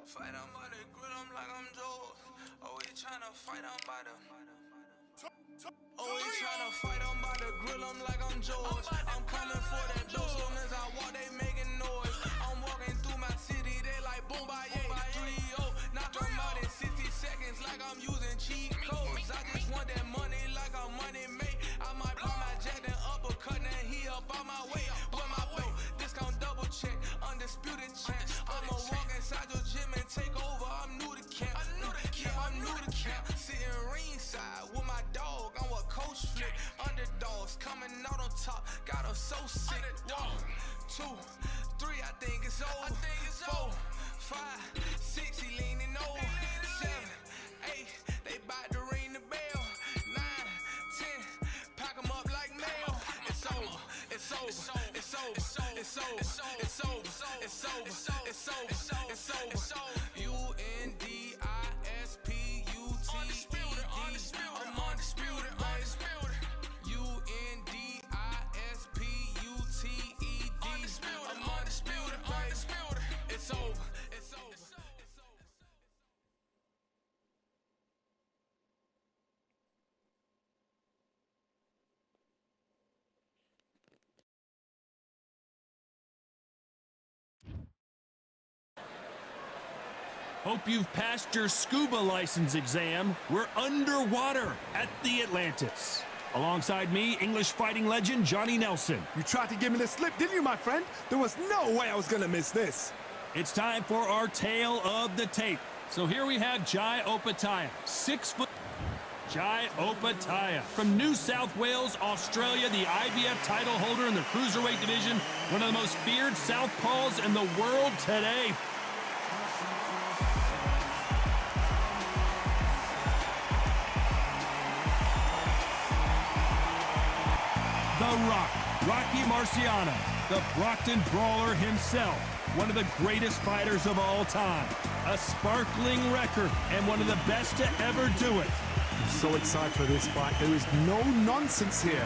Fight on by the grill, I'm like I'm Joe. Always tryna fight on by the. Always tryna fight on by the grill, I'm like I'm George. I'm coming for that dough, soon as I walk, they making noise. I'm walking through my city, they like boom by 3-0. Knock them out in 60 seconds, like I'm using cheat codes. I just want that money, like I'm money made. I might pop my jack and uppercut, and he up on my way. With my boat, discount double check, undisputed champ. I'ma walk inside your gym and take over. I'm new to camp. Yeah, I'm new to camp. Sitting ringside with my dog on what coach flick. Underdogs coming out on top. Got them so sick. 1, 2, 3, I think it's over. 4, 5, 6, he leaning over. 7, 8, they bout to ring the bell. 9, 10, pack them up like mail. It's over. It's over. It's over. It's over. It's over. It's over. It's over. It's over. UNDISPUTED. I'm undisputed. UNDISPUTED. I'm undisputed. It's over. It's over. Hope you've passed your scuba license exam. We're underwater at the Atlantis. Alongside me, English fighting legend Johnny Nelson. You tried to give me the slip, didn't you, my friend? There was no way I was gonna miss this. It's time for our tale of the tape. So here we have Jai Opetaia, 6 foot. Jai Opetaia from New South Wales, Australia, the IBF title holder in the cruiserweight division, one of the most feared southpaws in the world today. The Rock, Rocky Marciano, the Brockton Brawler himself, one of the greatest fighters of all time. A sparkling record and one of the best to ever do it. I'm so excited for this fight. There is no nonsense here.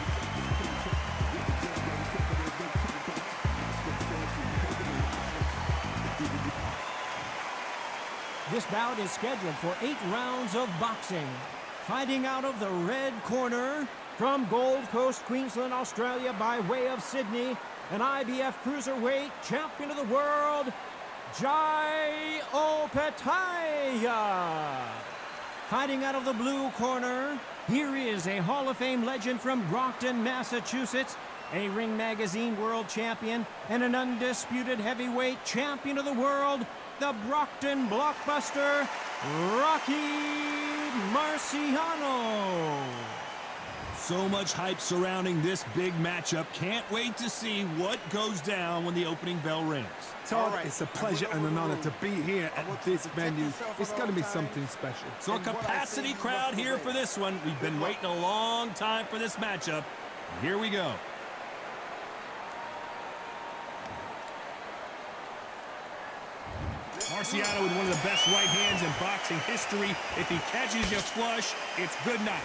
This bout is scheduled for 8 rounds of boxing. Fighting out of the red corner, from Gold Coast, Queensland, Australia, by way of Sydney, an IBF Cruiserweight Champion of the World, Jai Opetaia. Fighting out of the blue corner, here is a Hall of Fame legend from Brockton, Massachusetts, a Ring Magazine World Champion, and an undisputed heavyweight champion of the world, the Brockton Blockbuster, Rocky Marciano. So much hype surrounding this big matchup. Can't wait to see what goes down when the opening bell rings. Todd, it's a pleasure and an honor to be here at this venue. It's going to be something special. So a capacity crowd here for this one. We've been waiting a long time for this matchup. Here we go. Marciano with one of the best right hands in boxing history. If he catches you flush, it's good night.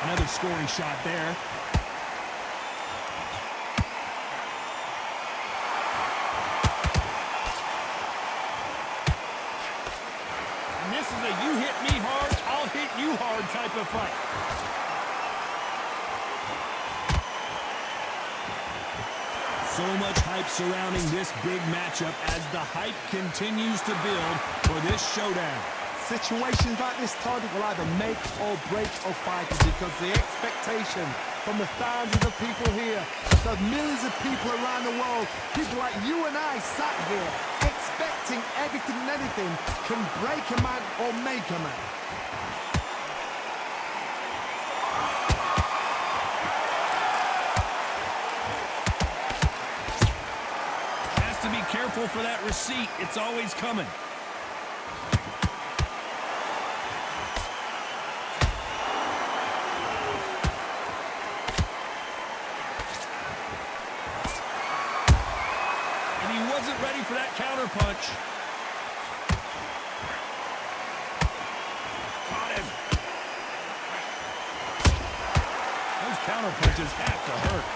Another scoring shot there. And this is a you hit me hard, I'll hit you hard type of fight. So much hype surrounding this big matchup as the hype continues to build for this showdown. Situations like this, Todd, will either make or break a fighter because the expectation from the thousands of people here, the millions of people around the world, people like you and I sat here expecting everything and anything can break a man or make a man. Has to be careful for that receipt. It's always coming. Ready for that counter punch. Got him. Those counter punches have to hurt.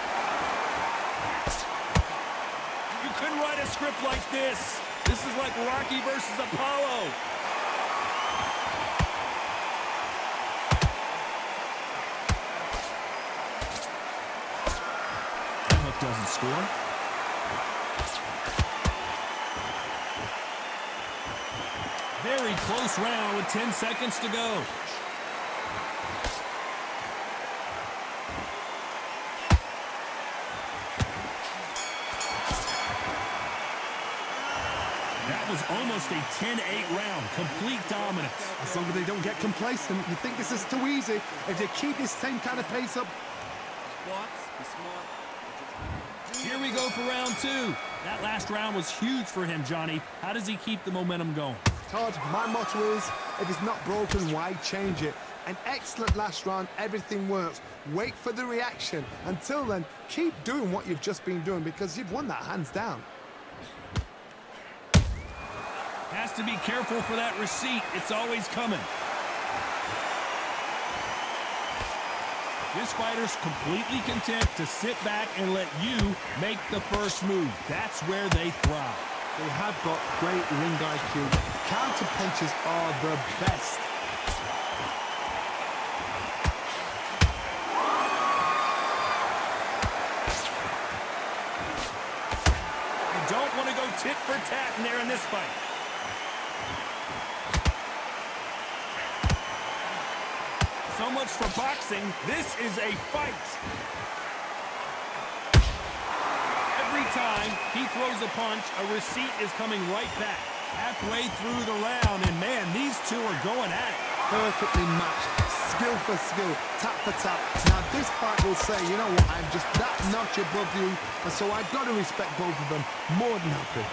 You couldn't can write a script like this. This is like Rocky versus Apollo. That hook doesn't score. Very close round with 10 seconds to go. That was almost a 10-8 round. Complete dominance. As long as they don't get complacent, you think this is too easy. If they keep this same kind of pace up. Here we go for round two. That last round was huge for him, Johnny. How does he keep the momentum going? Todd, my motto is, if it's not broken, why change it? An excellent last round, everything works. Wait for the reaction. Until then, keep doing what you've just been doing because you've won that hands down. Has to be careful for that receipt. It's always coming. This fighter's completely content to sit back and let you make the first move. That's where they thrive. They have got great ring IQ. Counter punches are the best. You don't want to go tit for tat in there in this fight. So much for boxing. This is a fight. Every time he throws a punch, a receipt is coming right back. Halfway through the round, and man, these two are going at it. Perfectly matched, skill for skill, tap for tap. Now this fight will say, you know what, I'm just that notch above you, and so I've got to respect both of them. More than happy.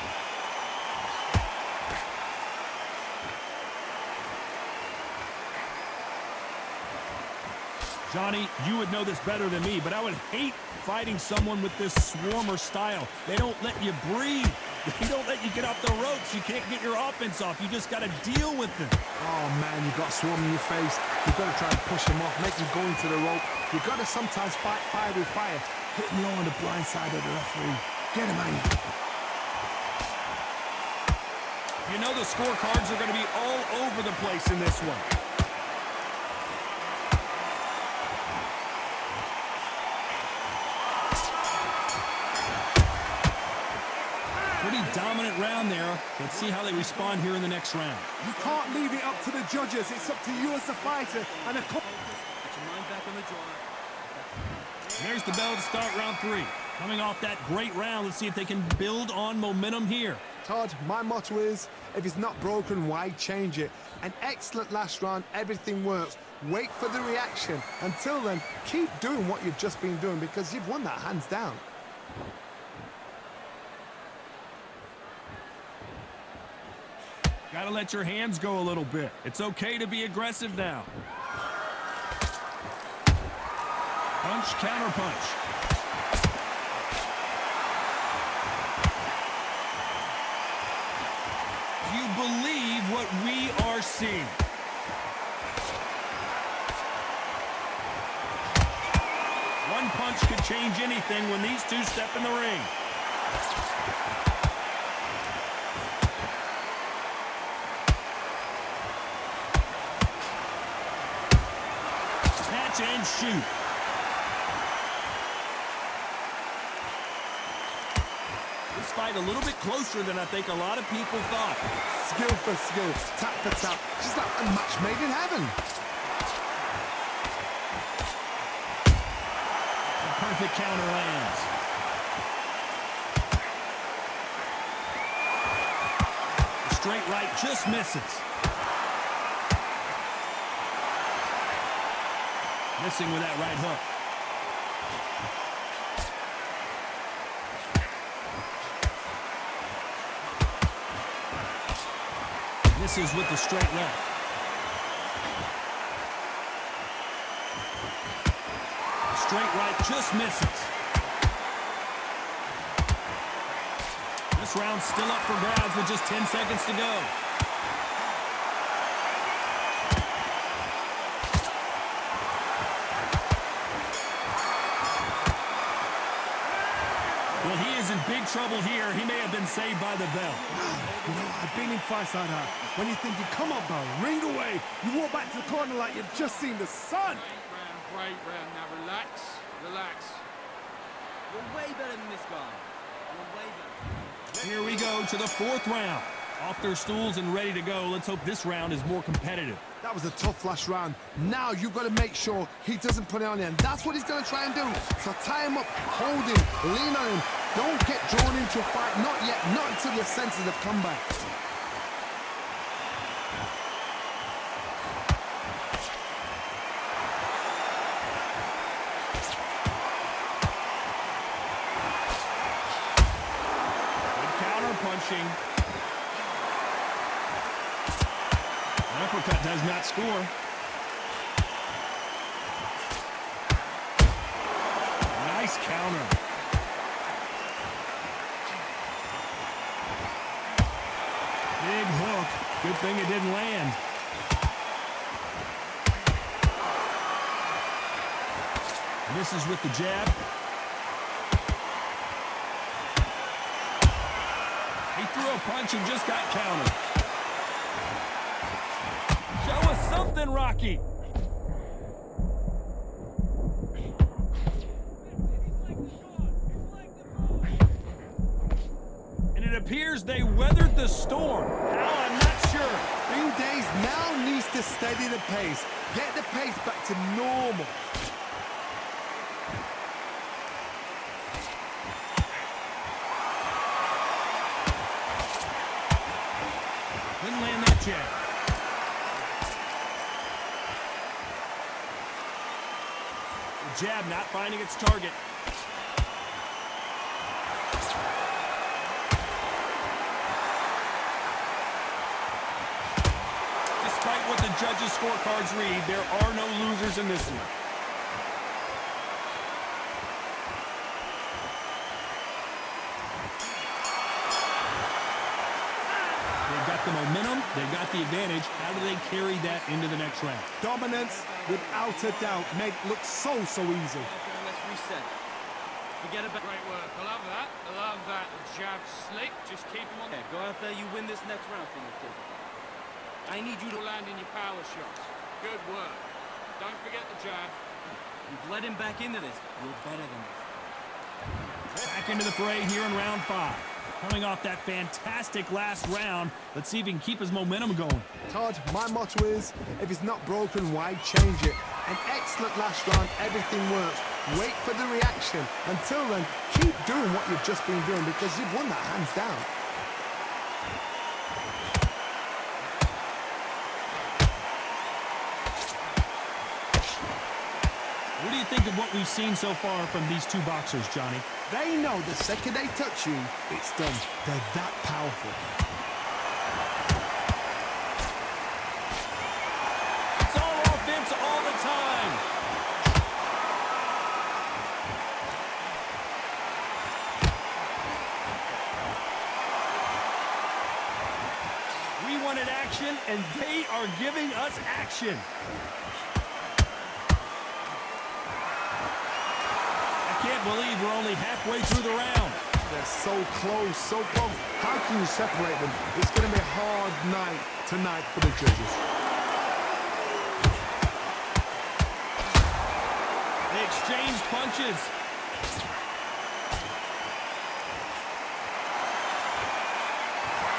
Johnny, you would know this better than me, but I would hate fighting someone with this swarmer style. They don't let you breathe. They don't let you get off the ropes. You can't get your offense off. You just got to deal with them. Oh, man, you've got swarm in your face. You've got to try and push him off, make him go into the rope. You've got to sometimes fight fire with fire. Hit him low on the blind side of the referee. Get him out. You know the scorecards are going to be all over the place in this one. Pretty dominant round there. Let's see how they respond here in the next round. You can't leave it up to the judges. It's up to you as the fighter. And a couple. There's the bell to start round three. Coming off that great round, let's see if they can build on momentum here. Todd, my motto is, if it's not broken, why change it? An excellent last round, everything works. Wait for the reaction. Until then, keep doing what you've just been doing because you've won that hands down. Gotta let your hands go a little bit. It's okay to be aggressive now. Punch, counter punch. Do you believe what we are seeing? One punch could change anything when these two step in the ring. Catch and shoot. This fight a little bit closer than I think a lot of people thought. Skill for skill, tap for tap, just like a match made in heaven. The perfect counter lands. The straight right just misses. Missing with that right hook. Misses with the straight left. Straight right just misses. This round's still up for grabs with just 10 seconds to go. Well, he is in big trouble here. He may have been saved by the bell. You know, I've been in fights like that. When you're thinking, come on, bro, ring away. You walk back to the corner like you've just seen the sun. Great round. Now relax, relax. You're way better than this guy. You're way better. Here we go to the fourth round. Off their stools and ready to go. Let's hope this round is more competitive. That was a tough last round. Now you've got to make sure he doesn't put it on him. That's what he's going to try and do. So tie him up, hold him, lean on him. Don't get drawn into a fight. Not yet. Not until your senses have come back. Good counter punching. Uppercut does not score. Nice counter. Big hook. Good thing it didn't land. This is with the jab. He threw a punch and just got countered. Show us something, Rocky. And it appears they weathered the storm. How, I'm not sure. Green Days now needs to steady the pace. Get the pace back to normal. Didn't land that jab. The jab not finding its target. Despite what the judges' scorecards read, there are no losers in this one. They've got the momentum, they've got the advantage. How do they carry that into the next round? Dominance, without a doubt, made it look so easy. Let's reset. Forget about... Great work. I love that. I love that. The jab slick. Just keep him on. Okay, go out there, you win this next round for me, kid. I need you to... Land in your power shots. Good work. Don't forget the jab. You've led him back into this. You're better than this. Back into the fray here in round 5. Coming off that fantastic last round, let's see if he can keep his momentum going. Todd, my motto is, if it's not broken, why change it? An excellent last round, everything works. Wait for the reaction. Until then, keep doing what you've just been doing because you've won that hands down. What do you think of what we've seen so far from these two boxers, Johnny? They know the second they touch you, it's done. They're that powerful. It's all offense all the time. We wanted action, and they are giving us action. I can't believe we're only halfway through the round. They're so close, so close. How can you separate them? It's going to be a hard night tonight for the judges. They exchange punches.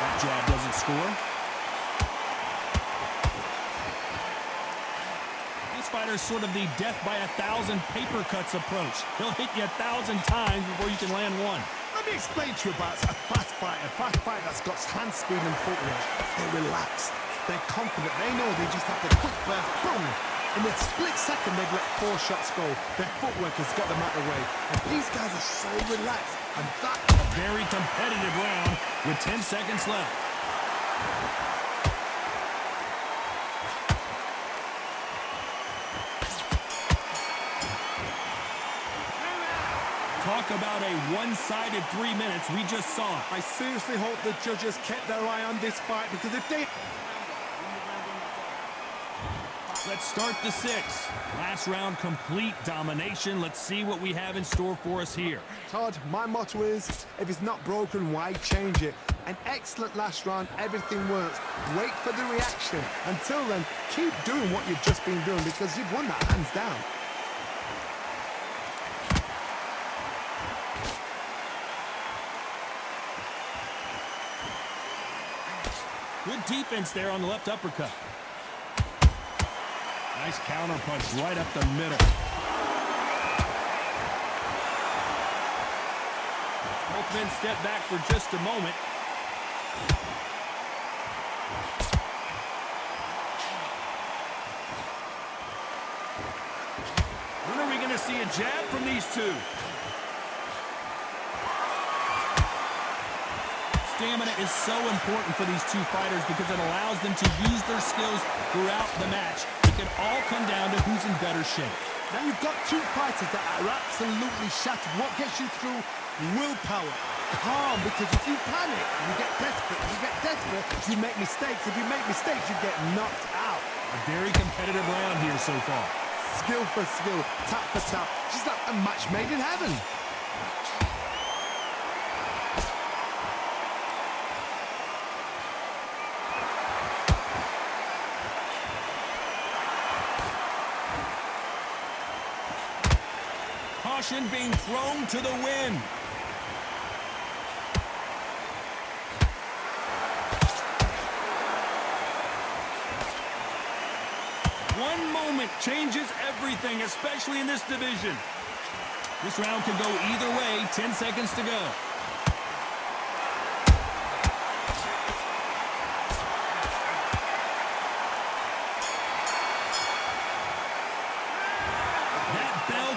That jab doesn't score. This fighter's sort of the death by 1,000 paper cuts approach. He'll hit you 1,000 times before you can land one. Let me explain to you about a fast fight that's got hand speed and footwork. They're relaxed. They're confident. They know they just have to quick burst, boom. In a split second, they've let 4 shots go. Their footwork has got them out of the way. And these guys are so relaxed. And that... A very competitive round with 10 seconds left. Talk about a one-sided 3 minutes. We just saw it. I seriously hope the judges kept their eye on this fight because if they... Let's start the 6th. Last round, complete domination. Let's see what we have in store for us here. Todd, my motto is, if it's not broken, why change it? An excellent last round, everything works. Wait for the reaction. Until then, keep doing what you've just been doing because you've won that hands down. Good defense there on the left uppercut. Nice counter punch right up the middle. Both men step back for just a moment. When are we going to see a jab from these two? Stamina is so important for these two fighters because it allows them to use their skills throughout the match. It can all come down to who's in better shape. Now you've got two fighters that are absolutely shattered. What gets you through? Willpower. Calm, because if you panic, you get desperate. If you get desperate, you make mistakes. If you make mistakes, you get knocked out. A very competitive round here so far. Skill for skill, tap for tap. Just like a match made in heaven. Caution being thrown to the wind. One moment changes everything, especially in this division. This round could go either way. 10 seconds to go.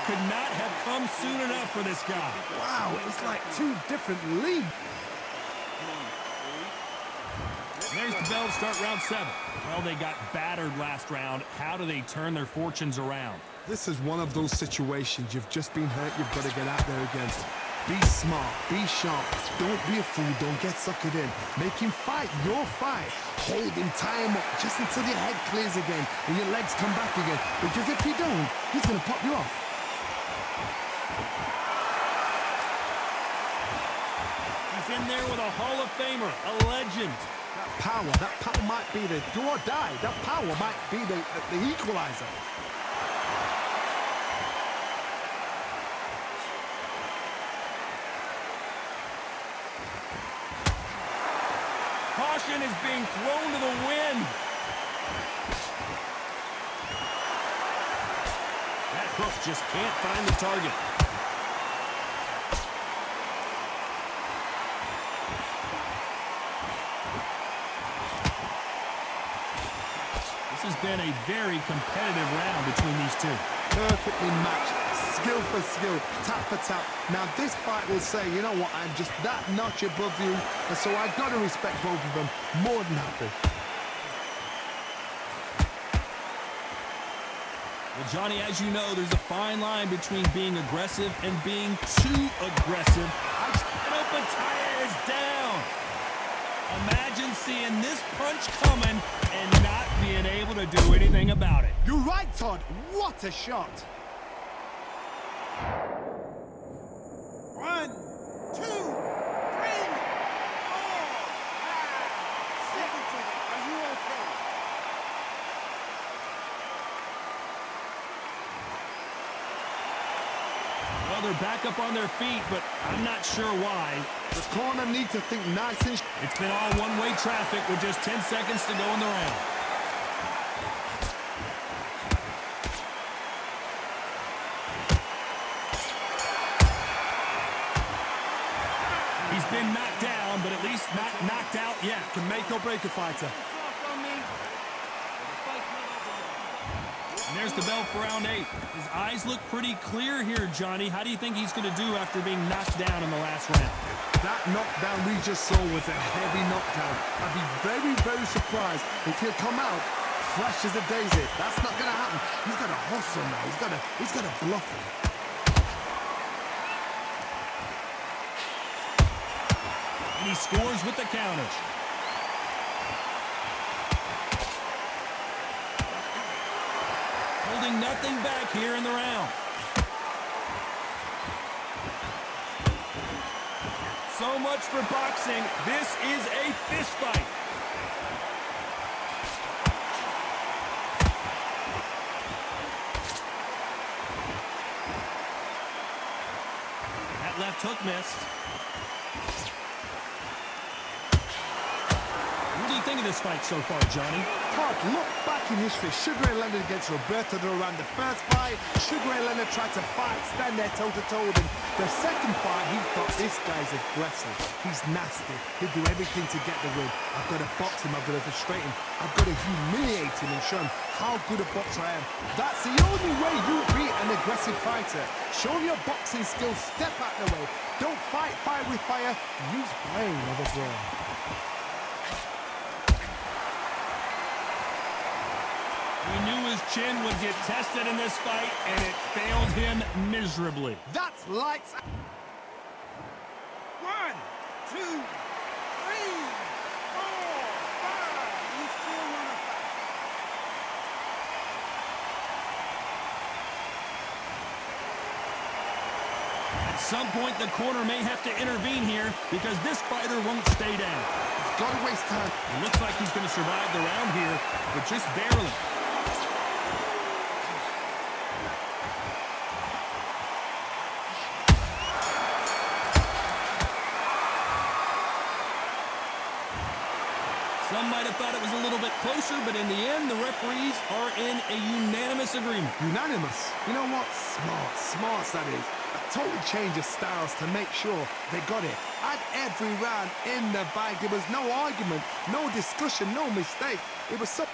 Could not have come soon enough for this guy. Wow, it's like two different leagues. There's the bell to start round 7. Well, they got battered last round. How do they turn their fortunes around? This is one of those situations. You've just been hurt. You've got to get out there again. Be smart. Be sharp. Don't be a fool. Don't get suckered in. Make him fight your fight. Hold him, tie him up just until your head clears again and your legs come back again. Because if you don't, he's going to pop you off. He's in there with a Hall of Famer, a legend. That power might be the do or die. That power might be the equalizer. Caution is being thrown to the wind. That hook just can't find the target. This has been a very competitive round between these two. Perfectly matched, skill for skill, tap for tap. Now this fight will say, you know what, I'm just that notch above you, and so I've got to respect both of them. More than happy. Well, Johnny, as you know, there's a fine line between being aggressive and being too aggressive. And Opataya is down. Imagine seeing this punch coming and not being able to do anything about it. You're right, Todd. What a shot. 1, 2, 3, 4, 5, 6. Are you okay? Well, they're back up on their feet, but I'm not sure why. The corner need to think nice and... It's been all one-way traffic with just 10 seconds to go in the round. He's been knocked down, but at least not knocked out yet. Can make or break a fighter. And there's the bell for round 8. His eyes look pretty clear here, Johnny. How do you think he's going to do after being knocked down in the last round? That knockdown we just saw was a heavy knockdown. I'd be very, very surprised if he'll come out fresh as a daisy. That's not going to happen. He's got to hustle now. He's got to bluff him. And he scores with the counter. holding nothing back here in the round. So much for boxing. This is a fist fight. That left hook missed. What do you think of this fight so far, Johnny? Todd, look back in history. Sugar Ray Leonard against Roberto Duran. The first fight, Sugar Ray Leonard tried to fight, stand there toe-to-toe with him. The second fight, he thought, this guy's aggressive. He's nasty. He'll do everything to get the win. I've got to box him. I've got to frustrate him. I've got to humiliate him and show him how good a boxer I am. That's the only way you beat an aggressive fighter. Show him your boxing skills. Step out the way. Don't fight fire with fire. Use brain over brain. We knew his chin would get tested in this fight, and it failed him miserably. That's lights. 1, 2, 3, 4, 5. You still want to fight? At some point, the corner may have to intervene here because this fighter won't stay down. Gotta waste time. It looks like he's going to survive the round here, but just barely. Some might have thought it was a little bit closer, but in the end, the referees are in a unanimous agreement. Unanimous. You know what? Smart that is. A total change of styles to make sure they got it. At every round in the bag, there was no argument, no discussion, no mistake. It was so...